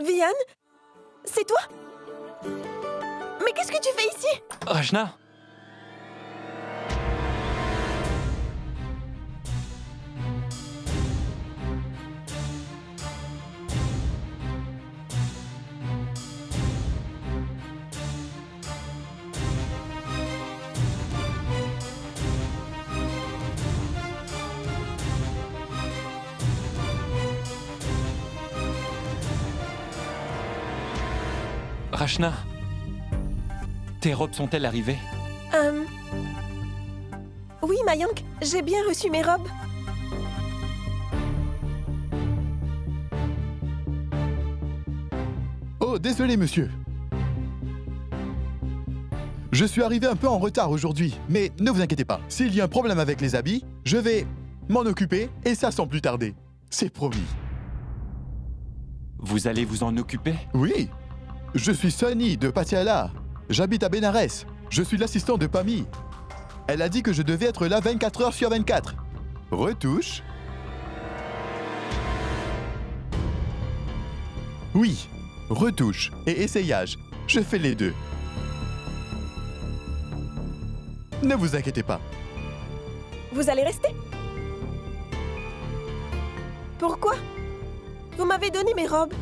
Vian, c'est toi? Mais qu'est-ce que tu fais ici? Rachna? Rachna, tes robes sont-elles arrivées? Oui, Mayank, j'ai bien reçu mes robes. Oh, désolé, monsieur. Je suis arrivé un peu en retard aujourd'hui, mais ne vous inquiétez pas. S'il y a un problème avec les habits, je vais m'en occuper, et ça sans plus tarder. C'est promis. Vous allez vous en occuper? Oui, je suis Sonny de Patiala. J'habite à Bénarès. Je suis l'assistant de Pami. Elle a dit que je devais être là 24 heures sur 24. Retouche. Oui, retouche et essayage. Je fais les deux. Ne vous inquiétez pas. Vous allez rester? Pourquoi? Vous m'avez donné mes robes.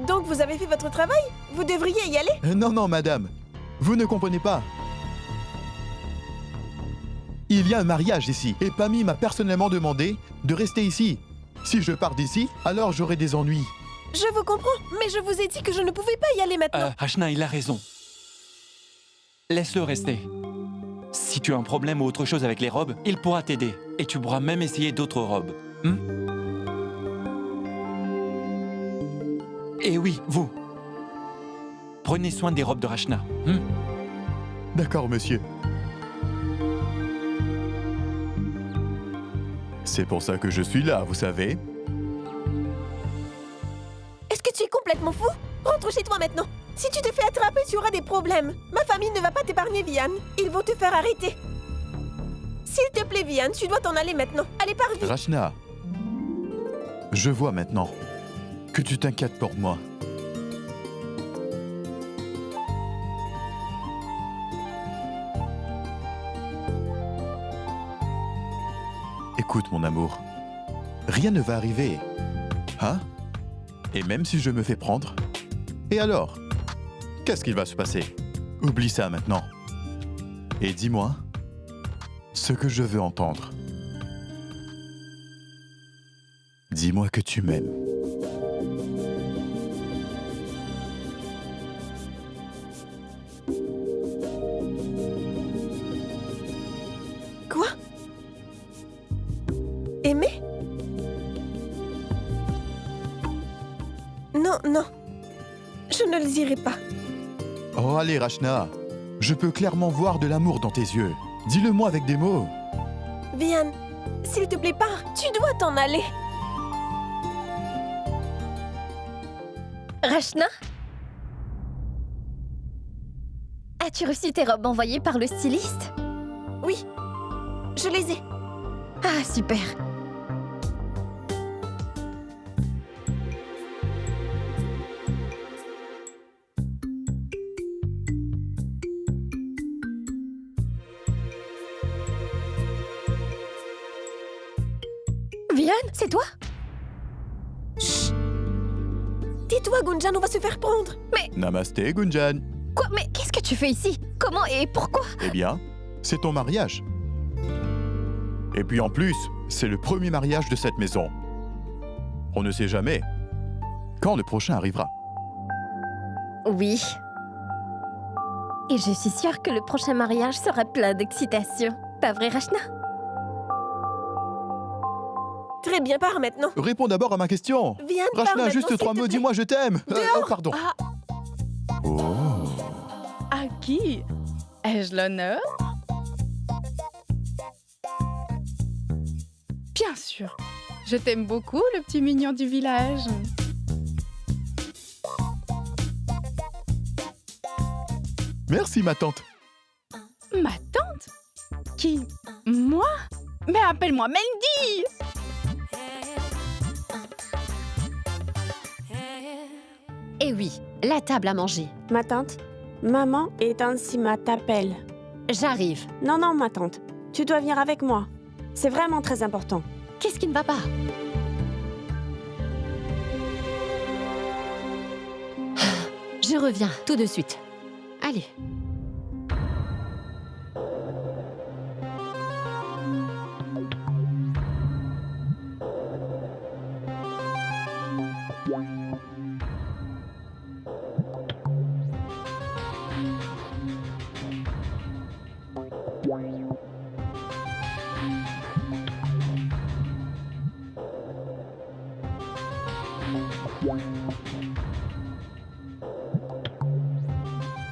Donc vous avez fait votre travail? Vous devriez y aller? Non, non, madame. Vous ne comprenez pas. Il y a un mariage ici, et Pami m'a personnellement demandé de rester ici. Si je pars d'ici, alors j'aurai des ennuis. Je vous comprends, mais je vous ai dit que je ne pouvais pas y aller maintenant. Rachna, il a raison. Laisse-le rester. Si tu as un problème ou autre chose avec les robes, il pourra t'aider. Et tu pourras même essayer d'autres robes. Et oui, vous. Prenez soin des robes de Rachna. D'accord, monsieur. C'est pour ça que je suis là, vous savez. Est-ce que tu es complètement fou? Rentre chez toi maintenant. Si tu te fais attraper, tu auras des problèmes. Ma famille ne va pas t'épargner, Vian. Ils vont te faire arrêter. S'il te plaît, Vian, tu dois t'en aller maintenant. Allez, pars vite. Rachna, je vois maintenant que tu t'inquiètes pour moi. Écoute, mon amour, rien ne va arriver. Hein? Et même si je me fais prendre? Et alors? Qu'est-ce qu'il va se passer? Oublie ça maintenant. Et dis-moi ce que je veux entendre. Dis-moi que tu m'aimes. Quoi? Aimer? Non, non. Je ne le dirai pas. Oh, allez, Rachna. Je peux clairement voir de l'amour dans tes yeux. Dis-le-moi avec des mots. Vian, s'il te plaît, pars. Tu dois t'en aller. Rachna? As-tu reçu tes robes envoyées par le styliste? Oui, je les ai. Ah, super. Vian, c'est toi? Tais-toi, Gunjan, on va se faire prendre. Namasté, Gunjan. Quoi? Mais qu'est-ce que tu fais ici? Comment et pourquoi? Eh bien, c'est ton mariage. Et puis en plus, c'est le premier mariage de cette maison. On ne sait jamais quand le prochain arrivera. Oui. Et je suis sûre que le prochain mariage sera plein d'excitation. Pas vrai, Rachna? Très bien, pars maintenant. Réponds d'abord à ma question. Viens, pars Rachna, maintenant, juste s'il 3 te mots, plaît. dis-moi je t'aime. Dehors. Pardon. Ah, Oh. À qui ai-je l'honneur? Bien sûr. Je t'aime beaucoup, le petit mignon du village. Merci, ma tante. Ma tante? Qui? Moi? Mais appelle-moi Mandy! Eh oui, la table à manger. Ma tante, maman et tante Sima t'appellent. J'arrive. Non, non, ma tante, tu dois venir avec moi. C'est vraiment très important. Qu'est-ce qui ne va pas? Je reviens tout de suite. Allez.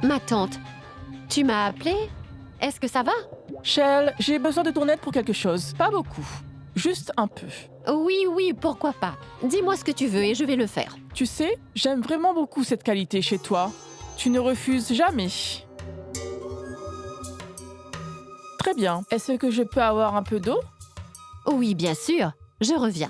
Ma tante, tu m'as appelée? Est-ce que ça va? Shell, j'ai besoin de ton aide pour quelque chose. Pas beaucoup. Juste un peu. Oui, oui, pourquoi pas. Dis-moi ce que tu veux et je vais le faire. Tu sais, j'aime vraiment beaucoup cette qualité chez toi. Tu ne refuses jamais. Très bien. Est-ce que je peux avoir un peu d'eau? Oui, bien sûr. Je reviens.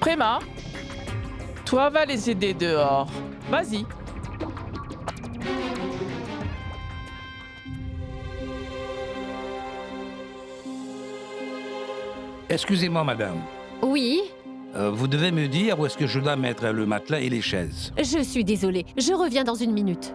Préma, toi va les aider dehors. Vas-y. Excusez-moi, madame. Oui, Vous devez me dire où est-ce que je dois mettre le matelas et les chaises. je suis désolée. Je reviens dans une minute.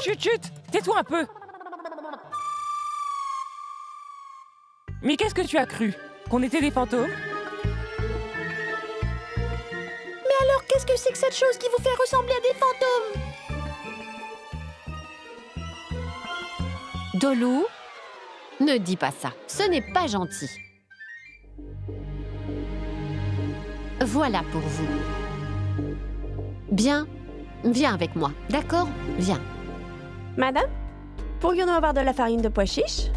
Chut, chut, tais-toi un peu. Mais qu'est-ce que tu as cru? Qu'on était des fantômes? Alors, qu'est-ce que c'est que cette chose qui vous fait ressembler à des fantômes? Dolou, ne dis pas ça. Ce n'est pas gentil. Voilà pour vous. Bien, viens avec moi, d'accord? Viens. Madame, pourrions-nous avoir de la farine de pois chiche?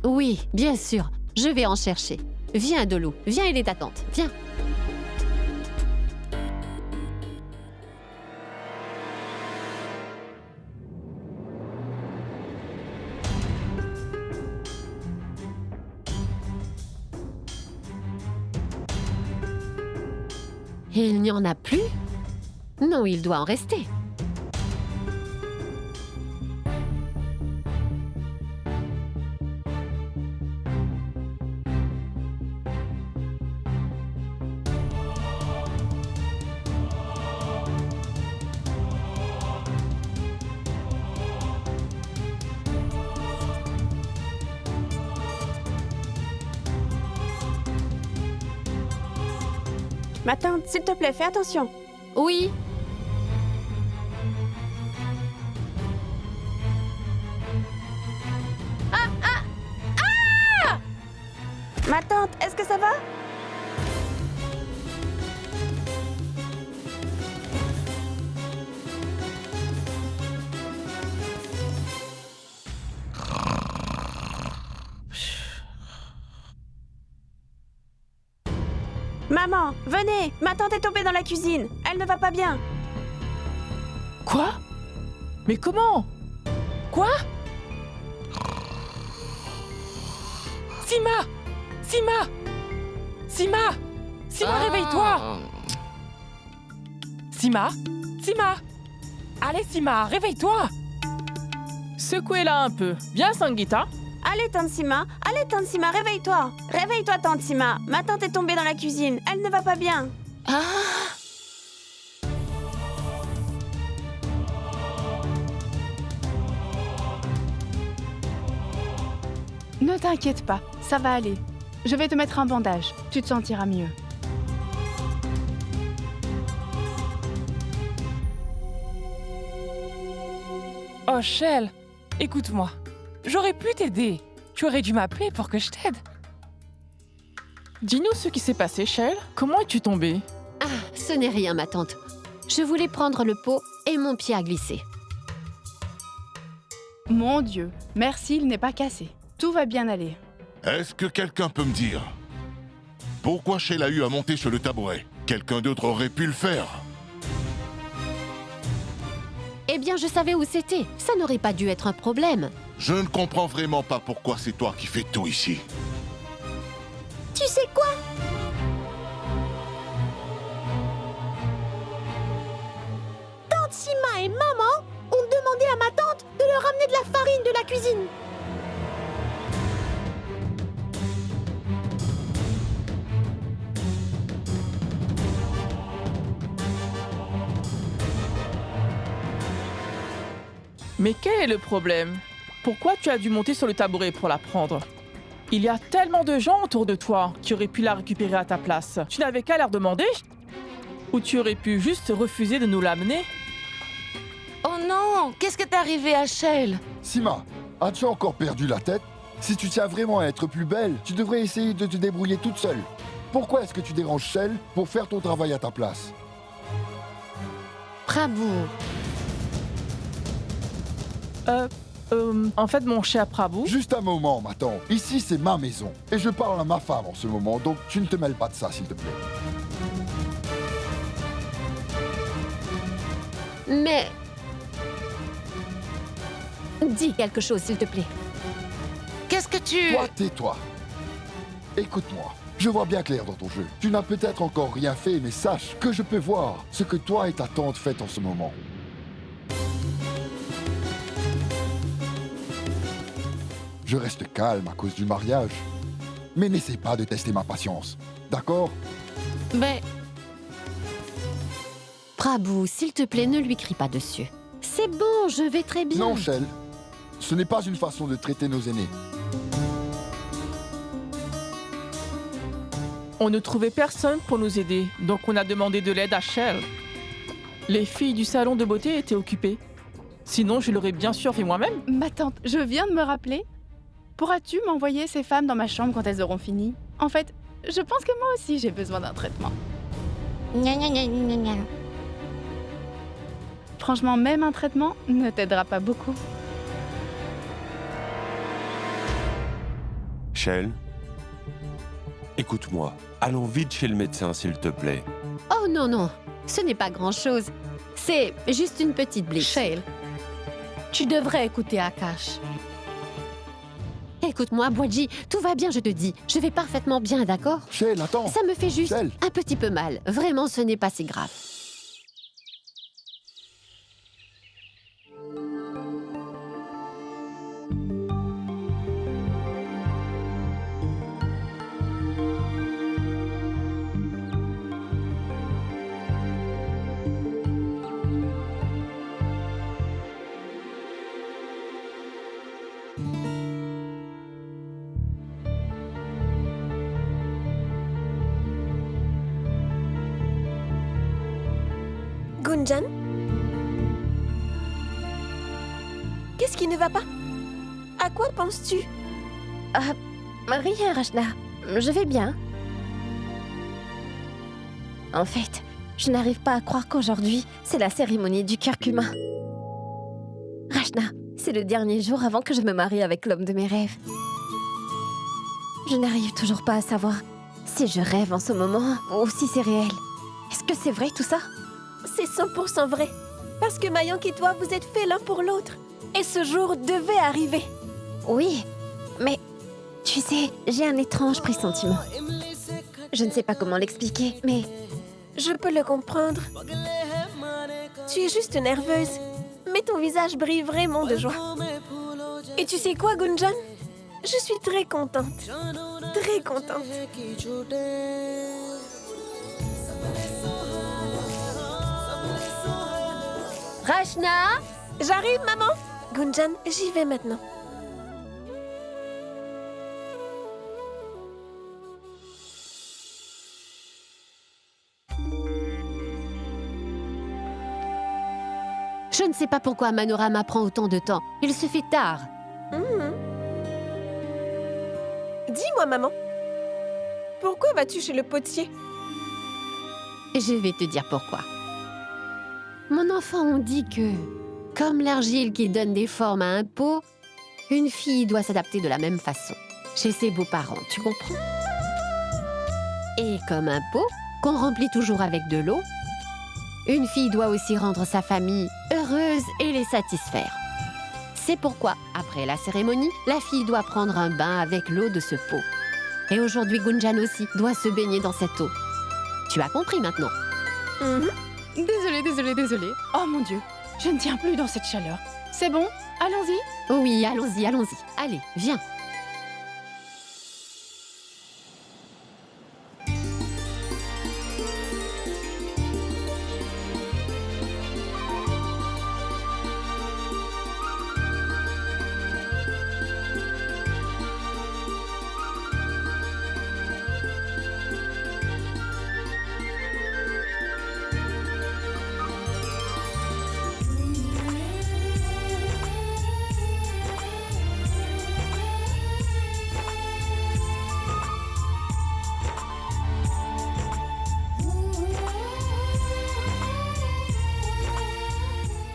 Oui, bien sûr. Je vais en chercher. Viens, Dolou. Viens, il est t'attente. Viens. Il n'y en a plus? Non, il doit en rester. Ma tante, s'il te plaît, fais attention. Oui. Ma tante, est-ce que ça va? Maman, venez! Ma tante est tombée dans la cuisine. Elle ne va pas bien. Quoi? Mais comment? Quoi? Sima! Sima! Sima! Sima, réveille-toi! Sima! Sima! Allez, Sima, réveille-toi! Secouez-la un peu. Bien, Sangeeta. Allez, tante Sima, réveille-toi. Réveille-toi, tante Sima. Ma tante est tombée dans la cuisine. Elle ne va pas bien. Ne t'inquiète pas, ça va aller. Je vais te mettre un bandage, tu te sentiras mieux. Oh, Shell, écoute-moi. J'aurais pu t'aider. Tu aurais dû m'appeler pour que je t'aide. Dis-nous ce qui s'est passé, Shell. Comment es-tu tombée? Ah, ce n'est rien, ma tante. Je voulais prendre le pot et mon pied a glissé. Mon Dieu, merci, il n'est pas cassé. Tout va bien aller. Est-ce que quelqu'un peut me dire pourquoi Shell a eu à monter sur le tabouret? Quelqu'un d'autre aurait pu le faire. Eh bien, je savais où c'était. Ça n'aurait pas dû être un problème. Je ne comprends vraiment pas pourquoi c'est toi qui fais tout ici. Tu sais quoi? Tante Sima et maman ont demandé à ma tante de leur ramener de la farine de la cuisine. Mais quel est le problème? Pourquoi tu as dû monter sur le tabouret pour la prendre? Il y a tellement de gens autour de toi qui auraient pu la récupérer à ta place. Tu n'avais qu'à leur demander? Ou tu aurais pu juste refuser de nous l'amener? Oh non! Qu'est-ce qui est arrivé à Shell? Sima, as-tu encore perdu la tête? Si tu tiens vraiment à être plus belle, tu devrais essayer de te débrouiller toute seule. Pourquoi est-ce que tu déranges Shell pour faire ton travail à ta place? Prabhu, En fait, mon cher Prabhu... Juste un moment, ma tante. Ici, c'est ma maison. Et je parle à ma femme en ce moment, donc tu ne te mêles pas de ça, s'il te plaît. mais... Dis quelque chose, s'il te plaît. Qu'est-ce que tu... Toi, tais-toi. Écoute-moi. Je vois bien clair dans ton jeu. Tu n'as peut-être encore rien fait, mais sache que je peux voir ce que toi et ta tante faites en ce moment. Je reste calme à cause du mariage. Mais n'essaie pas de tester ma patience. D'accord? Mais... Prabhu, s'il te plaît, ne lui crie pas dessus. C'est bon, je vais très bien. Non, Shell. Ce n'est pas une façon de traiter nos aînés. On ne trouvait personne pour nous aider, donc on a demandé de l'aide à Shell. Les filles du salon de beauté étaient occupées. Sinon, je l'aurais bien sûr fait moi-même. Ma tante, je viens de me rappeler. Pourras-tu m'envoyer ces femmes dans ma chambre quand elles auront fini? En fait, je pense que moi aussi j'ai besoin d'un traitement. Gna, gna, gna, gna, gna. Franchement, même un traitement ne t'aidera pas beaucoup. Shell, écoute-moi. Allons vite chez le médecin, s'il te plaît. Oh non, non, ce n'est pas grand-chose. C'est juste une petite blessure. Shell, tu devrais écouter Akash. Écoute-moi, Bwadji, tout va bien, je te dis. Je vais parfaitement bien, d'accord? Shell, attends. Ça me fait juste Shell. un petit peu mal. Vraiment, ce n'est pas si grave. Gunjan? Qu'est-ce qui ne va pas? À quoi penses-tu? Rien, Rachna. Je vais bien. En fait, je n'arrive pas à croire qu'aujourd'hui, c'est la cérémonie du curcuma. Rachna, c'est le dernier jour avant que je me marie avec l'homme de mes rêves. Je n'arrive toujours pas à savoir si je rêve en ce moment ou si c'est réel. Est-ce que c'est vrai tout ça? C'est 100% vrai. Parce que Mayank et toi, vous êtes faits l'un pour l'autre. Et ce jour devait arriver. Oui, mais tu sais, j'ai un étrange pressentiment. Je ne sais pas comment l'expliquer, mais... Je peux le comprendre. Tu es juste nerveuse. Mais ton visage brille vraiment de joie. Et tu sais quoi, Gunjan? Je suis très contente. Très contente. Rachna? J'arrive, maman. Gunjan, j'y vais maintenant. Je ne sais pas pourquoi Manorama prend autant de temps. Il se fait tard. Dis-moi, maman. Pourquoi vas-tu chez le potier? Je vais te dire pourquoi. Mon enfant, on dit que, comme l'argile qui donne des formes à un pot, une fille doit s'adapter de la même façon, chez ses beaux-parents, tu comprends? Et comme un pot qu'on remplit toujours avec de l'eau, une fille doit aussi rendre sa famille heureuse et les satisfaire. C'est pourquoi, après la cérémonie, la fille doit prendre un bain avec l'eau de ce pot. Et aujourd'hui, Gunjan aussi doit se baigner dans cette eau. Tu as compris maintenant? Désolée. Oh mon Dieu, je ne tiens plus dans cette chaleur. C'est bon? Allons-y? Oui, allons-y. Allez, viens.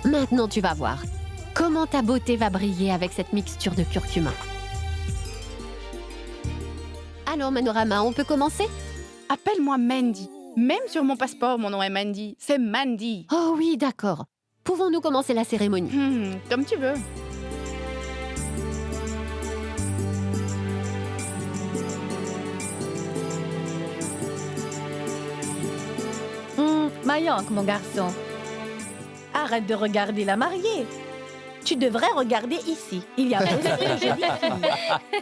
Maintenant, tu vas voir comment ta beauté va briller avec cette mixture de curcuma. Alors, Manorama, on peut commencer? Appelle-moi Mandy. Même sur mon passeport, mon nom est Mandy. C'est Mandy. Oh oui, d'accord. Pouvons-nous commencer la cérémonie? Comme tu veux. Mayank, mon garçon. Arrête de regarder la mariée. Tu devrais regarder ici. Il y a aussi une jolie fille.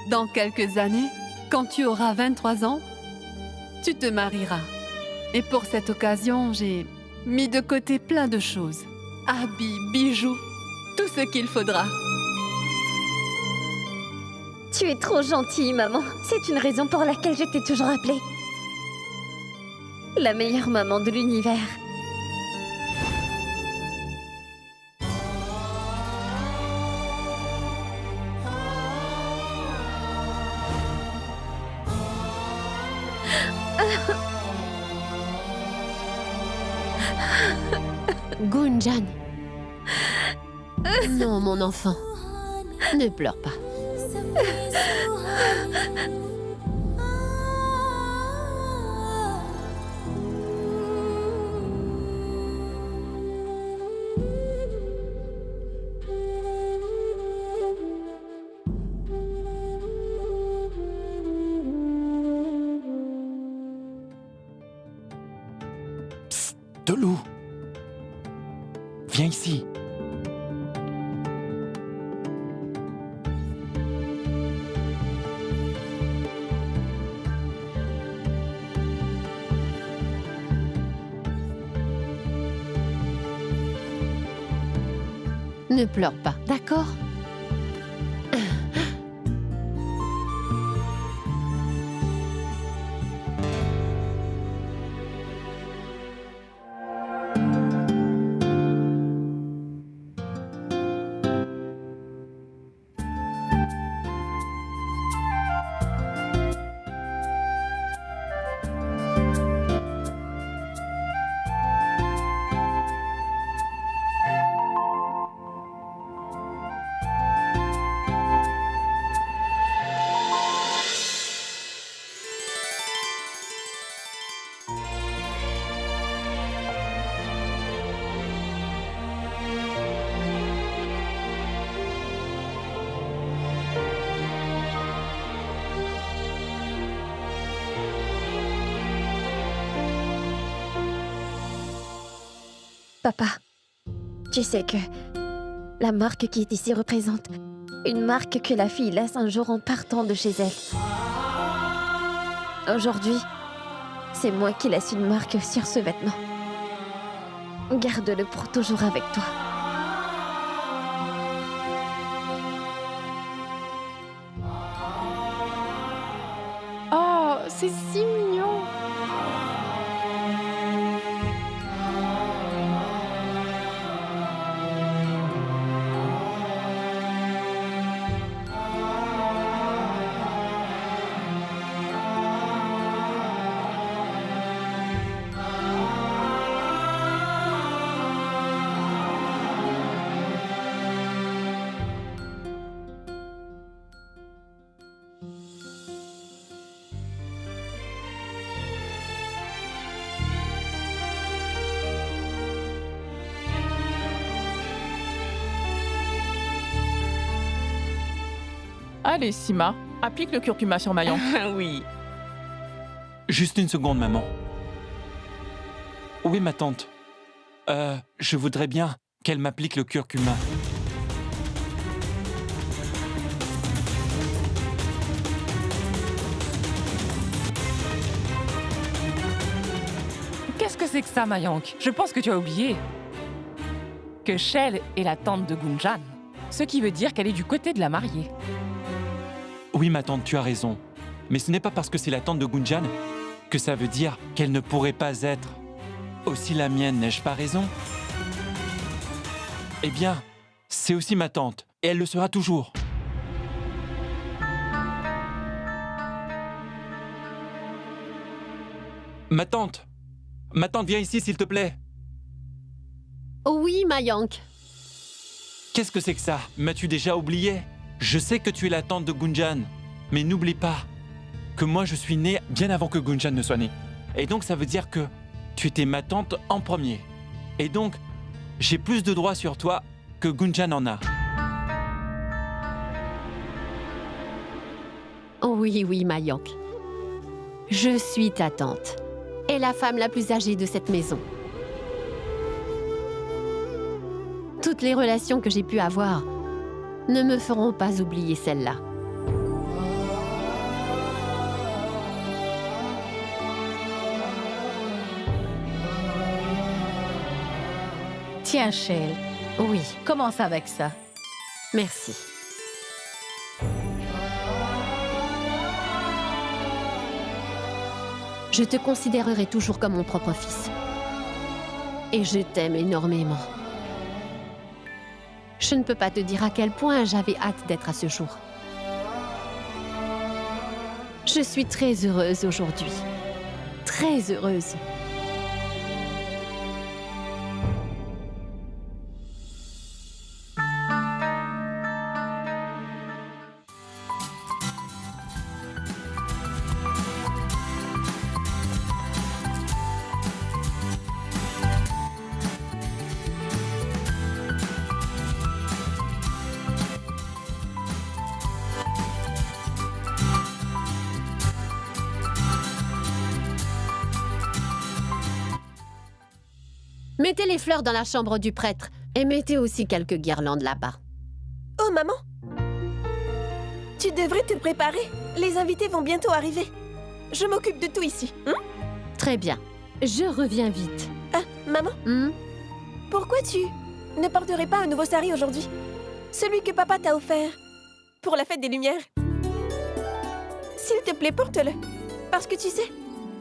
Dans quelques années, quand tu auras 23 ans, tu te marieras. Et pour cette occasion, j'ai mis de côté plein de choses. Habits, bijoux, tout ce qu'il faudra. Tu es trop gentille, maman. C'est une raison pour laquelle je t'ai toujours appelée la meilleure maman de l'univers. Gunjan. Non, mon enfant. Ne pleure pas. Psst, Dolou. Viens ici. Ne pleure pas, d'accord? Papa, tu sais que la marque qui est ici représente une marque que la fille laisse un jour en partant de chez elle. Aujourd'hui, c'est moi qui laisse une marque sur ce vêtement. Garde-le pour toujours avec toi. Oh, c'est si mignon. Allez, Sima, applique le curcuma sur Mayang. Oui. Juste une seconde, maman. Oui, ma tante. Je voudrais bien qu'elle m'applique le curcuma. Qu'est-ce que c'est que ça, Mayank? Je pense que tu as oublié que Shell est la tante de Gunjan, ce qui veut dire qu'elle est du côté de la mariée. Oui, ma tante, tu as raison. Mais ce n'est pas parce que c'est la tante de Gunjan que ça veut dire qu'elle ne pourrait pas être aussi la mienne, n'ai-je pas raison? Eh bien, c'est aussi ma tante, et elle le sera toujours. Ma tante, viens ici, s'il te plaît. Oui, Mayank. Qu'est-ce que c'est que ça? M'as-tu déjà oublié? Je sais que tu es la tante de Gunjan, mais n'oublie pas que moi je suis née bien avant que Gunjan ne soit née. Et donc ça veut dire que tu étais ma tante en premier. Et donc, j'ai plus de droits sur toi que Gunjan en a. Oui, oui, Mayank. Je suis ta tante et la femme la plus âgée de cette maison. Toutes les relations que j'ai pu avoir ne me feront pas oublier celle-là. Tiens, Shell, Oui, commence avec ça. merci. Je te considérerai toujours comme mon propre fils. Et je t'aime énormément. Je ne peux pas te dire à quel point j'avais hâte d'être à ce jour. Je suis très heureuse aujourd'hui. Très heureuse. Mettez les fleurs dans la chambre du prêtre et mettez aussi quelques guirlandes là-bas. Oh, maman! Tu devrais te préparer. Les invités vont bientôt arriver. Je m'occupe de tout ici. Très bien. Je reviens vite. Ah, maman? Pourquoi tu ne porterais pas un nouveau sari aujourd'hui? Celui que papa t'a offert pour la fête des Lumières. S'il te plaît, porte-le. Parce que tu sais,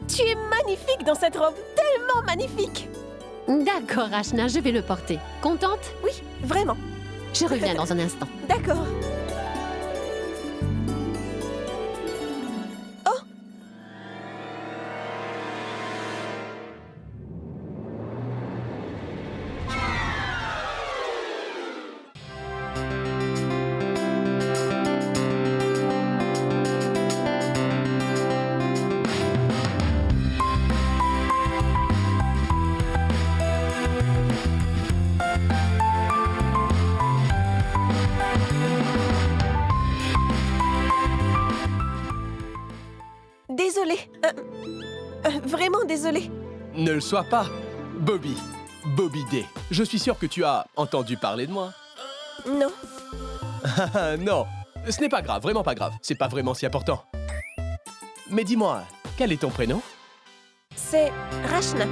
tu es magnifique dans cette robe. Tellement magnifique! D'accord, Rachna, je vais le porter. Contente? Oui, vraiment. Je reviens dans un instant. D'accord. Oh! Désolée. Vraiment désolée. Ne le sois pas, Bobby. Bobby Day. Je suis sûr que tu as entendu parler de moi. Non. Non, ce n'est pas grave, vraiment pas grave. C'est pas vraiment si important. Mais dis-moi, quel est ton prénom? C'est Rachna.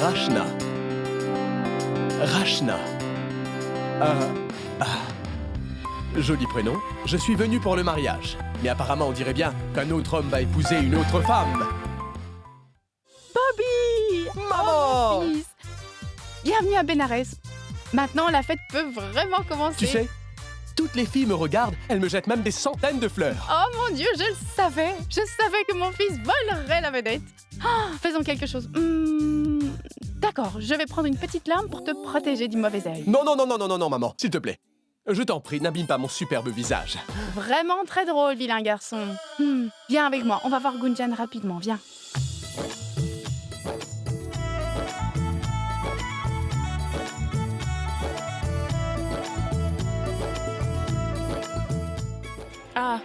Rachna. Rachna. Joli prénom. Je suis venu pour le mariage. Mais apparemment, on dirait bien qu'un autre homme va épouser une autre femme. Bobby! Maman! Oh, mon fils. Bienvenue à Bénarès. Maintenant, la fête peut vraiment commencer. Tu sais, toutes les filles me regardent, elles me jettent même des centaines de fleurs. Oh mon Dieu, je le savais. Je savais que mon fils volerait la vedette. Ah, faisons quelque chose. D'accord, je vais prendre une petite larme pour te protéger du mauvais œil. Non, non, non, non, non, non, non, maman, s'il te plaît. Je t'en prie, n'abîme pas mon superbe visage. Vraiment très drôle, vilain garçon. Viens avec moi, on va voir Gunjan rapidement, viens. Ah.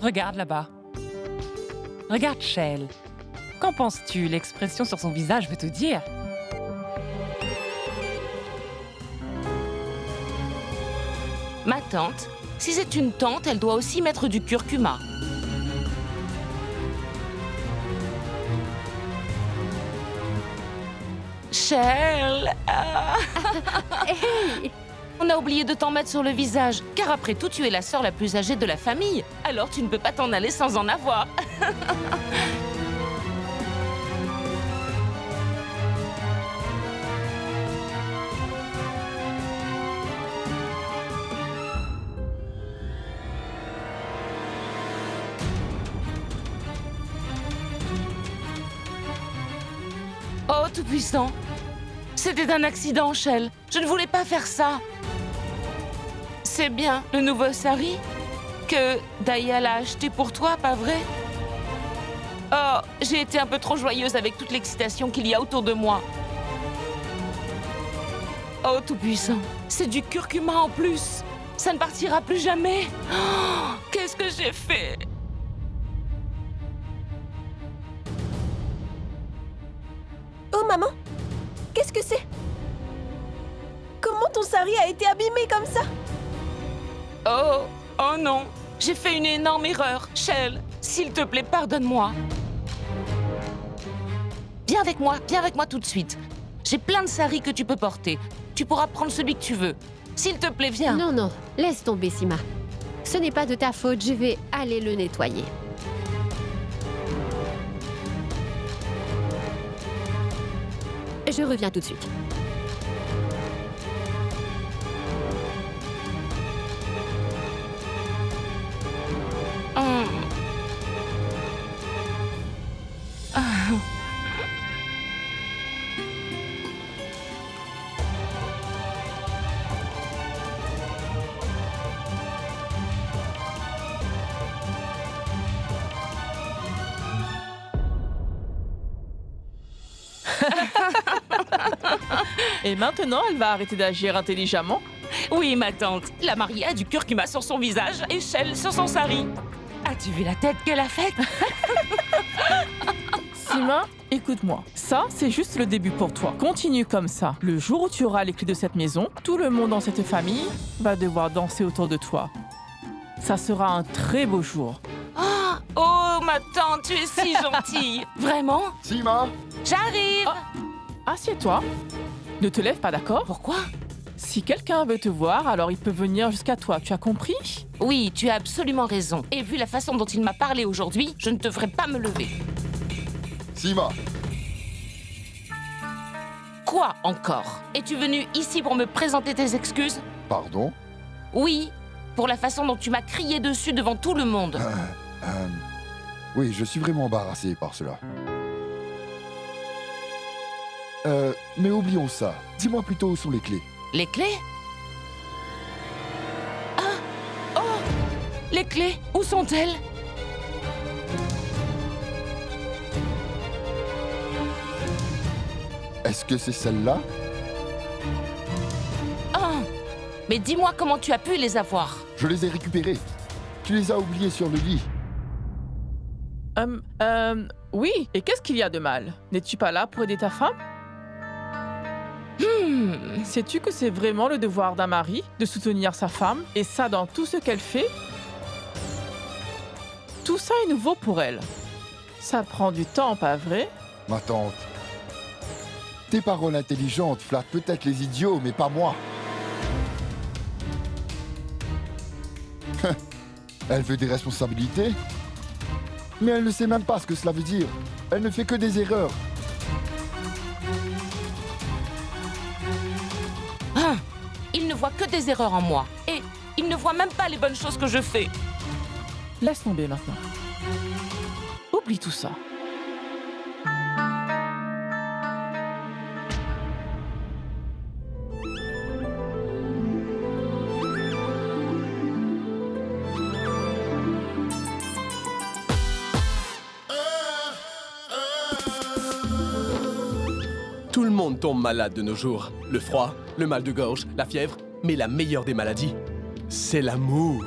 Regarde là-bas. Regarde Shell. Qu'en penses-tu? L'expression sur son visage veut te dire. Ma tante, si c'est une tante, elle doit aussi mettre du curcuma. Shell. Hey! On a oublié de t'en mettre sur le visage, car après tout, tu es la sœur la plus âgée de la famille. Alors tu ne peux pas t'en aller sans en avoir. Oh, Tout-Puissant. C'était un accident, Shell. Je ne voulais pas faire ça. C'est bien le nouveau sari que Dayal a acheté pour toi, pas vrai? Oh, j'ai été un peu trop joyeuse avec toute l'excitation qu'il y a autour de moi. Oh, Tout-Puissant, c'est du curcuma en plus. Ça ne partira plus jamais. Oh, qu'est-ce que j'ai fait? Oh, maman, qu'est-ce que c'est? Comment ton sari a été abîmé comme ça? Oh non, j'ai fait une énorme erreur. Shell, s'il te plaît, pardonne-moi. Viens avec moi tout de suite. J'ai plein de saris que tu peux porter. Tu pourras prendre celui que tu veux. S'il te plaît, viens. Non, non, laisse tomber, Sima. Ce n'est pas de ta faute, je vais aller le nettoyer. Je reviens tout de suite. Et maintenant, elle va arrêter d'agir intelligemment? Oui, ma tante. La mariée a du curcuma sur son visage et Shell sur son sari. As-tu vu la tête qu'elle a faite? Sima, écoute-moi. Ça, c'est juste le début pour toi. Continue comme ça. Le jour où tu auras les clés de cette maison, tout le monde dans cette famille va devoir danser autour de toi. Ça sera un très beau jour. Oh, ma tante, tu es si gentille. Vraiment? Sima! J'arrive. Assieds-toi. Ne te lève pas, d'accord? Pourquoi? Si quelqu'un veut te voir, alors il peut venir jusqu'à toi. Tu as compris? Oui, tu as absolument raison. Et vu la façon dont il m'a parlé aujourd'hui, je ne devrais pas me lever. Sima! Quoi encore? Es-tu venu ici pour me présenter tes excuses? Pardon? Oui, pour la façon dont tu m'as crié dessus devant tout le monde. Oui, je suis vraiment embarrassé par cela. Mais oublions ça. Dis-moi plutôt où sont les clés. Les clés? Ah! Oh! Les clés, où sont-elles? Est-ce que c'est celle-là? Ah! Mais dis-moi comment tu as pu les avoir. Je les ai récupérées. Tu les as oubliées sur le lit. Oui. Et qu'est-ce qu'il y a de mal? N'es-tu pas là pour aider ta femme? Sais-tu que c'est vraiment le devoir d'un mari de soutenir sa femme, et ça dans tout ce qu'elle fait? Tout ça est nouveau pour elle. Ça prend du temps, pas vrai? Ma tante, tes paroles intelligentes flattent peut-être les idiots, mais pas moi. Elle veut des responsabilités, mais elle ne sait même pas ce que cela veut dire. Elle ne fait que des erreurs. Ah, il ne voit que des erreurs en moi. Et il ne voit même pas les bonnes choses que je fais. Laisse tomber maintenant. Oublie tout ça. Tout le monde tombe malade de nos jours. Le froid, le mal de gorge, la fièvre. Mais la meilleure des maladies, c'est l'amour.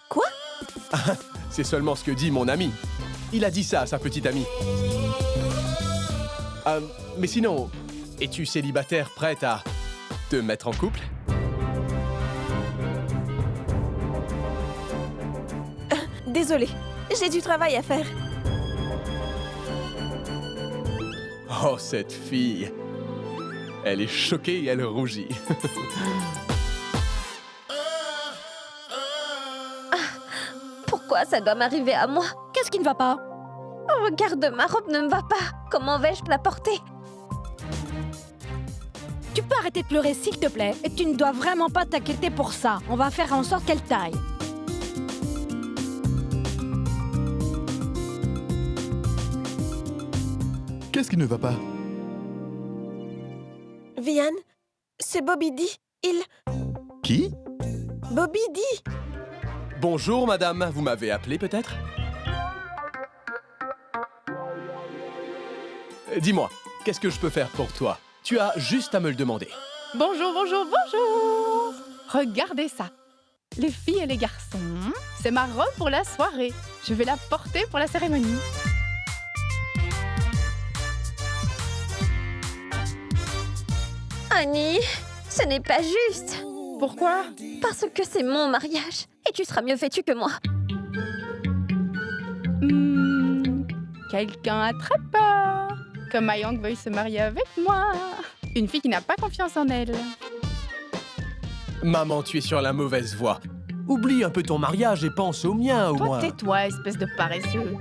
Quoi? C'est seulement ce que dit mon ami. Il a dit ça à sa petite amie. Mais sinon, es-tu célibataire prête à te mettre en couple? Désolée, j'ai du travail à faire. Oh, cette fille. Elle est choquée et elle rougit. Pourquoi ça doit m'arriver à moi? Qu'est-ce qui ne va pas? Oh, regarde, ma robe ne me va pas. Comment vais-je la porter? Tu peux arrêter de pleurer, s'il te plaît. Et tu ne dois vraiment pas t'inquiéter pour ça. On va faire en sorte qu'elle taille. Qu'est-ce qui ne va pas? Vian, c'est Bobby D. Qui? Bobby D. Bonjour, madame. Vous m'avez appelé, peut-être? Dis-moi, qu'est-ce que je peux faire pour toi? Tu as juste à me le demander. Bonjour, bonjour, bonjour! Regardez ça. Les filles et les garçons, c'est ma robe pour la soirée. Je vais la porter pour la cérémonie. Annie, ce n'est pas juste. Pourquoi? Parce que c'est mon mariage. Et tu seras mieux vêtue que moi. Quelqu'un a très peur que Mayank veuille se marier avec moi. Une fille qui n'a pas confiance en elle. Maman, tu es sur la mauvaise voie. Oublie un peu ton mariage et pense au mien, au Toi, moins. tais-toi, espèce de paresseux.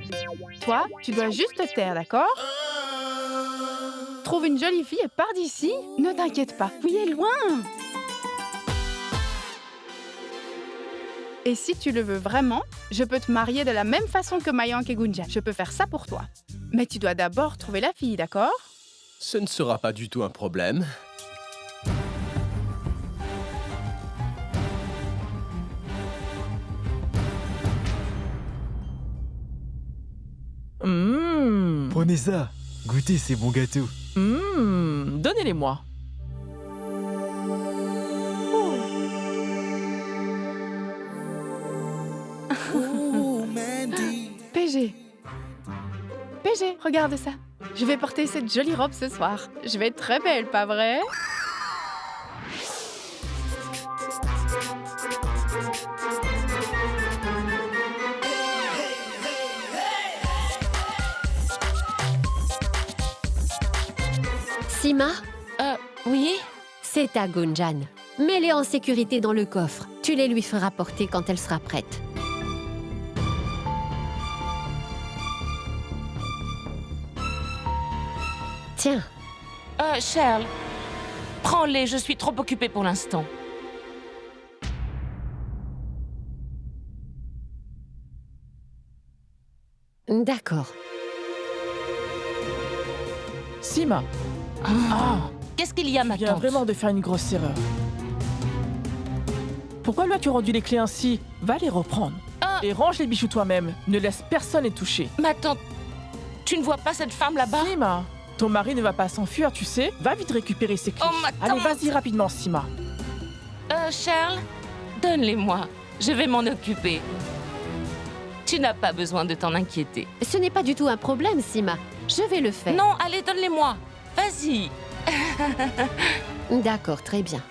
Toi, tu dois juste te taire, d'accord? Trouve une jolie fille et pars d'ici. Ne t'inquiète pas, fouillez loin. Et si tu le veux vraiment, je peux te marier de la même façon que Mayank et Gunjan. Je peux faire ça pour toi. Mais tu dois d'abord trouver la fille, d'accord? Ce ne sera pas du tout un problème. Prenez ça. Goûtez ces bons gâteaux. Donnez-les-moi. PG. PG, regarde ça. Je vais porter cette jolie robe ce soir. Je vais être très belle, pas vrai? Sima? Oui? C'est à Gunjan. Mets-les en sécurité dans le coffre. Tu les lui feras porter quand elle sera prête. Tiens. Cheryl, prends-les, je suis trop occupée pour l'instant. D'accord. Sima. Qu'est-ce qu'il y a, ma Tu viens tante? vraiment de faire une grosse erreur. Pourquoi lui as-tu rendu les clés ainsi? Va les reprendre. Et range les bijoux toi-même. Ne laisse personne les toucher. Ma tante, tu ne vois pas cette femme là-bas? Sima, ton mari ne va pas s'enfuir, tu sais. Va vite récupérer ses clés. Oh, ma Allez, tante. vas-y rapidement, Sima. Cheryl, donne-les-moi. Je vais m'en occuper. Tu n'as pas besoin de t'en inquiéter. Ce n'est pas du tout un problème, Sima. Je vais le faire. Non, allez, donne-les-moi. Vas-y. D'accord, très bien.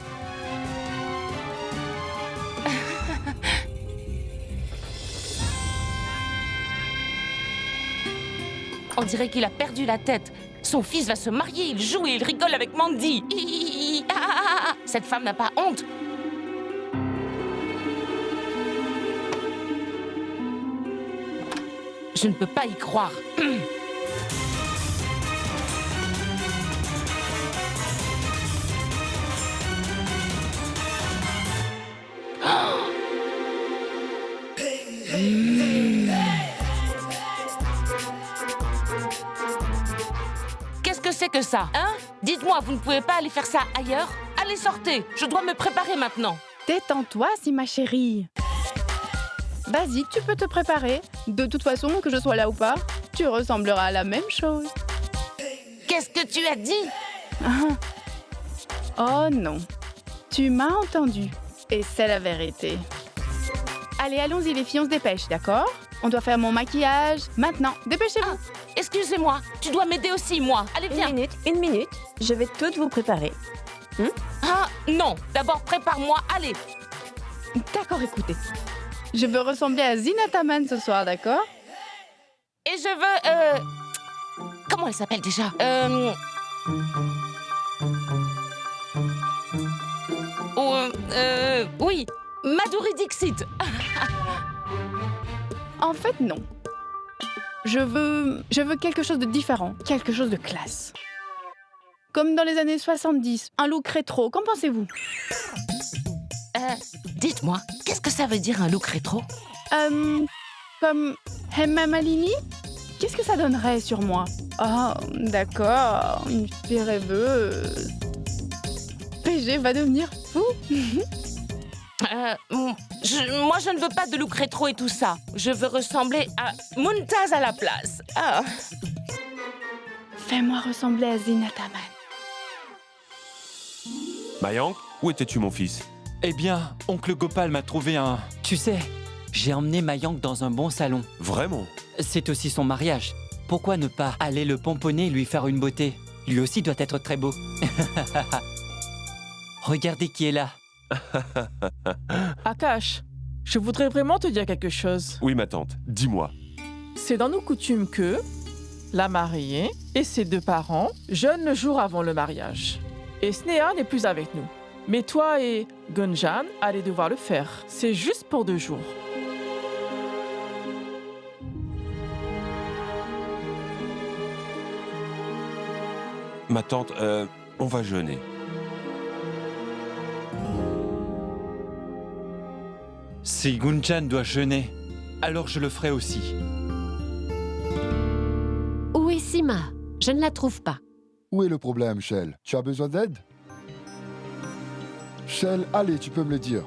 On dirait qu'il a perdu la tête. Son fils va se marier, il joue et il rigole avec Mandy. Cette femme n'a pas honte. Je ne peux pas y croire. Qu'est-ce que c'est que ça, hein? Dites-moi, vous ne pouvez pas aller faire ça ailleurs? Allez, sortez, je dois me préparer maintenant. Détends-toi, si ma chérie. Vas-y, tu peux te préparer. De toute façon, que je sois là ou pas, tu ressembleras à la même chose. Qu'est-ce que tu as dit? Oh non, tu m'as entendu. Et c'est la vérité. Allez, allons-y les filles, on se dépêche, d'accord? On doit faire mon maquillage maintenant. Dépêchez-vous. Excusez-moi, tu dois m'aider aussi, moi. Allez, viens. Une minute. Je vais toutes vous préparer. Ah, non. D'abord, prépare-moi. Allez. D'accord, écoutez. Je veux ressembler à Zinataman ce soir, d'accord? Et je veux... Comment elle s'appelle déjà? Oui, Madhuri Dixit. En fait, non. Je veux quelque chose de différent, quelque chose de classe. Comme dans les années 70, un look rétro, qu'en pensez-vous? Dites-moi, qu'est-ce que ça veut dire un look rétro? Comme Hema Malini? Qu'est-ce que ça donnerait sur moi? Oh, d'accord, une fille rêveuse. PG va devenir fou. Moi, je ne veux pas de look rétro et tout ça. Je veux ressembler à Mumtaz à la place. Ah. Fais-moi ressembler à Zinataman. Mayank, où étais-tu, mon fils? Eh bien, oncle Gopal m'a trouvé un... Tu sais, j'ai emmené Mayank dans un bon salon. Vraiment? C'est aussi son mariage. Pourquoi ne pas aller le pomponner et lui faire une beauté? Lui aussi doit être très beau. Regardez qui est là. Akash, je voudrais vraiment te dire quelque chose. Oui, ma tante, dis-moi. C'est dans nos coutumes que la mariée et ses deux parents jeûnent le jour avant le mariage. Et Sneha n'est plus avec nous. Mais toi et Gunjan allez devoir le faire. C'est juste pour 2 jours. Ma tante, on va jeûner. Si Gunjan doit jeûner, alors je le ferai aussi. Où est Sima? Je ne la trouve pas. Où est le problème, Shell? Tu as besoin d'aide? Shell, allez, tu peux me le dire.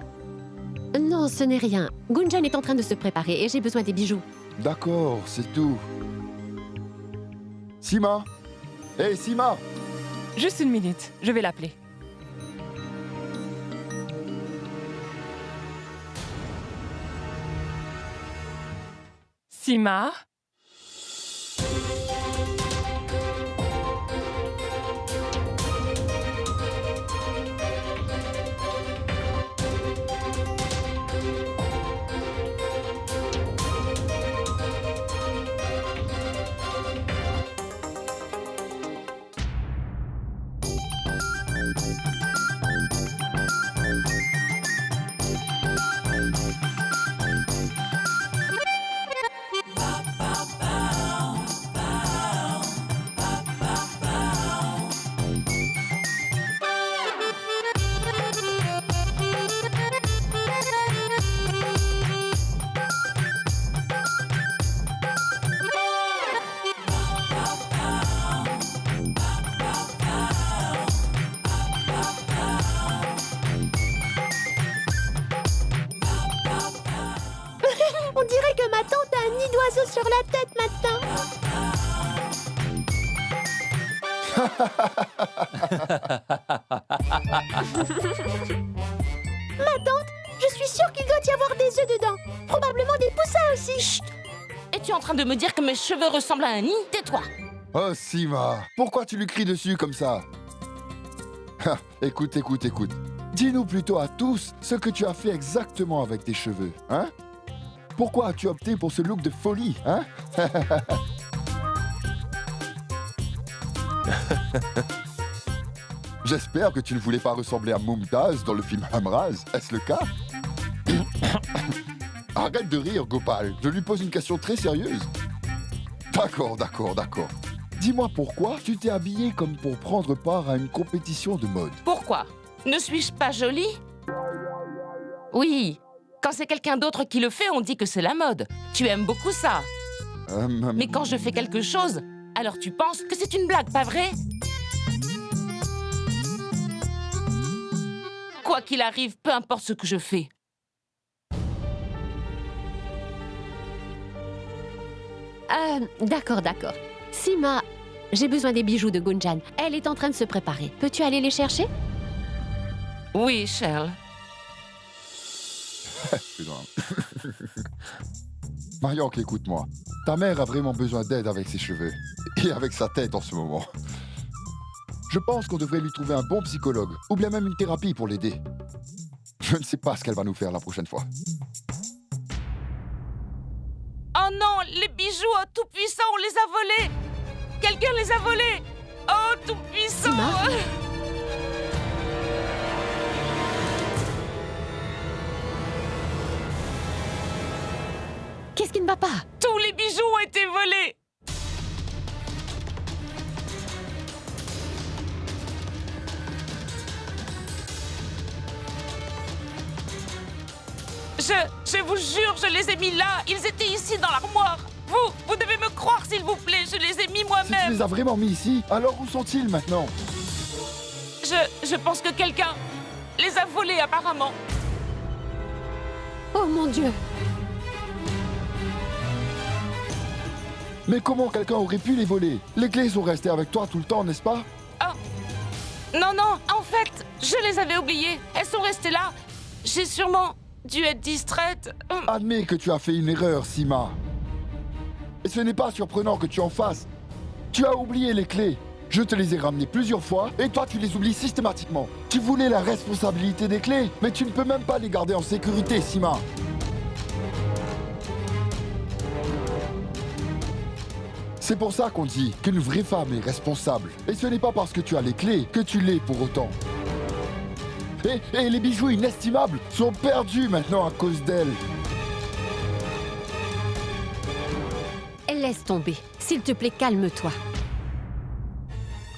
Non, ce n'est rien. Gunjan est en train de se préparer et j'ai besoin des bijoux. D'accord, c'est tout. Sima? Hé, Sima! Juste une minute, je vais l'appeler. Sima? On dirait que ma tante a un nid d'oiseau sur la tête maintenant. Ma tante, je suis sûre qu'il doit y avoir des œufs dedans. Probablement des poussins aussi. Chut! Es-tu en train de me dire que mes cheveux ressemblent à un nid? Tais-toi! Oh, Sima, pourquoi tu lui cries dessus comme ça? Ah, écoute. Dis-nous plutôt à tous ce que tu as fait exactement avec tes cheveux, hein? Pourquoi as-tu opté pour ce look de folie, hein? J'espère que tu ne voulais pas ressembler à Mumtaz dans le film Hamraz. Est-ce le cas? Arrête de rire, Gopal. Je lui pose une question très sérieuse. D'accord. Dis-moi pourquoi tu t'es habillé comme pour prendre part à une compétition de mode. Pourquoi? Ne suis-je pas jolie? Oui. Quand c'est quelqu'un d'autre qui le fait, on dit que c'est la mode. Tu aimes beaucoup ça. Mais quand je fais quelque chose, alors tu penses que c'est une blague, pas vrai? Quoi qu'il arrive, peu importe ce que je fais. D'accord. Sima, j'ai besoin des bijoux de Gunjan. Elle est en train de se préparer. Peux-tu aller les chercher? Oui, Shell. Mayank, écoute-moi. Ta mère a vraiment besoin d'aide avec ses cheveux. Et avec sa tête en ce moment. Je pense qu'on devrait lui trouver un bon psychologue. Ou bien même une thérapie pour l'aider. Je ne sais pas ce qu'elle va nous faire la prochaine fois. Oh non, les bijoux, oh, tout-puissant, on les a volés. Quelqu'un les a volés. Oh, tout-puissant. Qu'est-ce qui ne va pas? Tous les bijoux ont été volés. Je vous jure, je les ai mis là. Ils étaient ici dans l'armoire. Vous devez me croire, s'il vous plaît. Je les ai mis Si tu moi-même. les as vraiment mis ici, alors où sont-ils maintenant? Je pense que quelqu'un les a volés, apparemment. Oh mon Dieu! Mais comment quelqu'un aurait pu les voler? Les clés sont restées avec toi tout le temps, n'est-ce pas? Non, en fait, je les avais oubliées. Elles sont restées là. J'ai sûrement dû être distraite. Admets que tu as fait une erreur, Sima. Et ce n'est pas surprenant que tu en fasses. Tu as oublié les clés. Je te les ai ramenées plusieurs fois et toi tu les oublies systématiquement. Tu voulais la responsabilité des clés, mais tu ne peux même pas les garder en sécurité, Sima. C'est pour ça qu'on dit qu'une vraie femme est responsable. Et ce n'est pas parce que tu as les clés que tu l'es pour autant. Et les bijoux inestimables sont perdus maintenant à cause d'elle. Laisse tomber. S'il te plaît, calme-toi.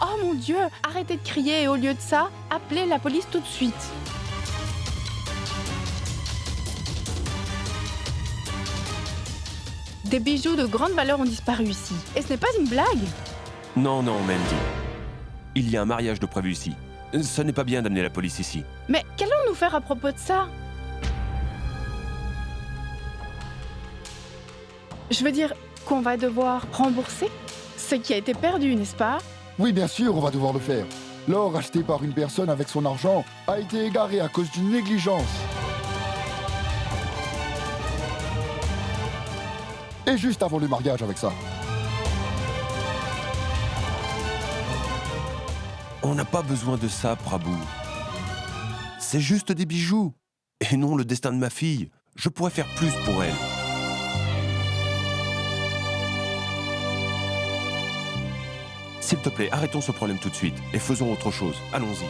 Oh mon Dieu, arrêtez de crier et au lieu de ça, appelez la police tout de suite. Des bijoux de grande valeur ont disparu ici. Et ce n'est pas une blague. Non, Mandy. Il y a un mariage de prévu ici. Ce n'est pas bien d'amener la police ici. Mais qu'allons-nous faire à propos de ça? Je veux dire qu'on va devoir rembourser ce qui a été perdu, n'est-ce pas? Oui, bien sûr, on va devoir le faire. L'or acheté par une personne avec son argent a été égaré à cause d'une négligence. Et juste avant le mariage avec ça. On n'a pas besoin de ça, Prabhu. C'est juste des bijoux. Et non le destin de ma fille. Je pourrais faire plus pour elle. S'il te plaît, arrêtons ce problème tout de suite et faisons autre chose. Allons-y.